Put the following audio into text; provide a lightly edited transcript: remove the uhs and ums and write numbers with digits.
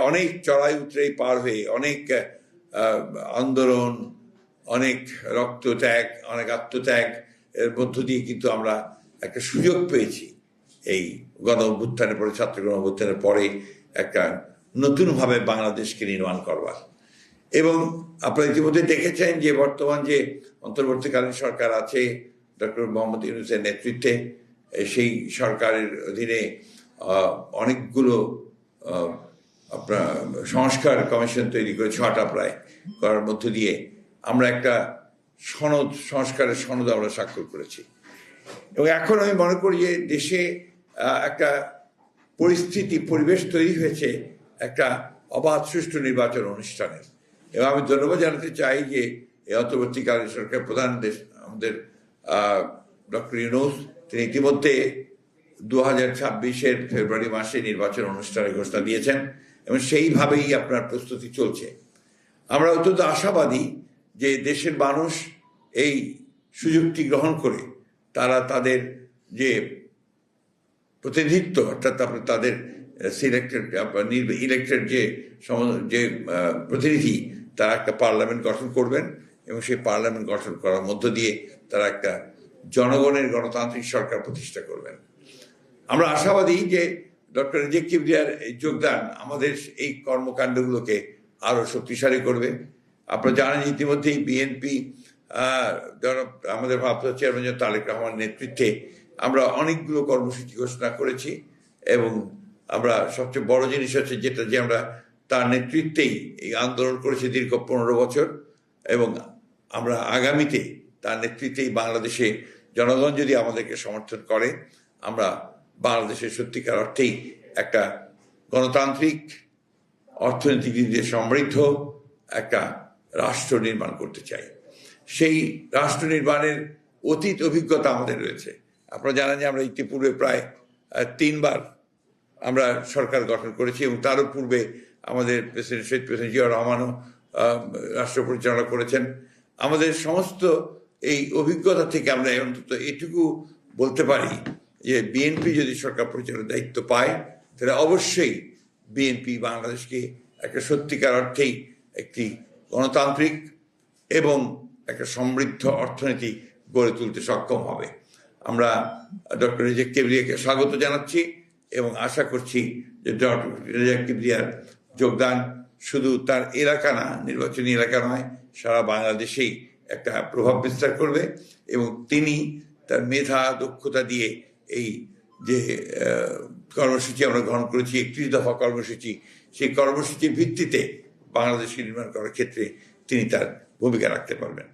অনেক চড়াই উতরাই পার হয়ে, অনেক আন্দোলন, অনেক রক্তত্যাগ, অনেক আত্মত্যাগ এর মধ্য দিয়ে কিন্তু আমরা একটা সুযোগ পেয়েছি এই গণ অভ্যুত্থানের পরে, ছাত্র গণ অভ্যুত্থানের পরে একটা নতুনভাবে বাংলাদেশকে নির্মাণ করবার। এবং আপনারা ইতিমধ্যে দেখেছেন যে বর্তমান যে অন্তর্বর্তীকালীন সরকার আছে ডক্টর মোহাম্মদ ইউনূসের নেতৃত্বে, সেই সরকারের অধীনে অনেকগুলো আপনার সংস্কার কমিশন তৈরি করে, 6টা প্রায় করার মধ্য দিয়ে আমরা একটা সনদ, সংস্কারের সনদ আমরা স্বাক্ষর করেছি। এবং এখন আমি মনে করি যে দেশে একটা পরিবেশ তৈরি হয়েছে একটা অবাধ সুষ্ঠু নির্বাচন অনুষ্ঠানের। এবং আমি ধন্যবাদ জানাতে চাই যে এই অন্তর্বর্তীকালীন সরকার প্রধান আমাদের ডক্টর ইউনূস, তিনি ইতিমধ্যে 2026-এর ফেব্রুয়ারি মাসে নির্বাচন অনুষ্ঠানের ঘোষণা দিয়েছেন এবং সেইভাবেই আপনার প্রস্তুতি চলছে। আমরা অত্যন্ত আশাবাদী যে দেশের মানুষ এই সুযোগটি গ্রহণ করে তারা তাদের যে প্রতিনিধিত্ব, অর্থাৎ তাদের ইলেক্টেড যে প্রতিনিধি, তারা একটা পার্লামেন্ট গঠন করবেন এবং সেই পার্লামেন্ট গঠন করার মধ্য দিয়ে তারা একটা জনগণের গণতান্ত্রিক সরকার প্রতিষ্ঠা করবেন। আমরা আশাবাদী যে ডক্টর রিজেক কিবরিয়ার যোগদান আমাদের এই কর্মকাণ্ডগুলোকে আরো শক্তিশালী করবে। আপনারা জানেন ইতিমধ্যেই বিএনপি আমাদের ভারপ্রাপ্ত চেয়ারম্যান তারেক রহমানের নেতৃত্বে আমরা অনেকগুলো কর্মসূচি ঘোষণা করেছি এবং আমরা সবচেয়ে বড় জিনিস হচ্ছে যেটা যে আমরা তার নেতৃত্বেই এই আন্দোলন করেছি দীর্ঘ 15 বছর, এবং আমরা আগামীতে তার নেতৃত্বেই বাংলাদেশে জনগণ যদি আমাদেরকে সমর্থন করে, আমরা বাংলাদেশের সত্যিকার অর্থেই একটা গণতান্ত্রিক, অর্থনৈতিক দিক দিয়ে সমৃদ্ধ একটা রাষ্ট্র নির্মাণ করতে চাই। সেই রাষ্ট্র নির্মাণের অতীত অভিজ্ঞতা আমাদের রয়েছে। আপনারা জানেন যে আমরা ইতিপূর্বে প্রায় 3 বার আমরা সরকার গঠন করেছি এবং তারও পূর্বে আমাদের শহীদ প্রেসিডেন্ট জিয়াউর রহমানও রাষ্ট্র পরিচালনা করেছেন। আমাদের সমস্ত এই অভিজ্ঞতা থেকে আমরা অন্তত এটুকু বলতে পারি যে বিএনপি যদি সরকার পরিচালনার দায়িত্ব পায়, তাহলে অবশ্যই বিএনপি বাংলাদেশকে একটা সত্যিকার অর্থেই একটি গণতান্ত্রিক এবং একটা সমৃদ্ধ অর্থনীতি গড়ে তুলতে সক্ষম হবে। আমরা ডক্টর রিজেক কিবরিয়াকে স্বাগত জানাচ্ছি এবং আশা করছি যে ডক্টর রিজেক কিবরিয়ার যোগদান শুধু তার এলাকা না, নির্বাচনী এলাকা নয়, সারা বাংলাদেশেই একটা প্রভাব বিস্তার করবে এবং তিনি তার মেধা, দক্ষতা দিয়ে এই যে কর্মসূচি আমরা গ্রহণ করেছি, 31 দফা কর্মসূচি, সেই কর্মসূচির ভিত্তিতে বাংলাদেশকে নির্মাণ করার ক্ষেত্রে তিনি তার ভূমিকা রাখতে পারবেন।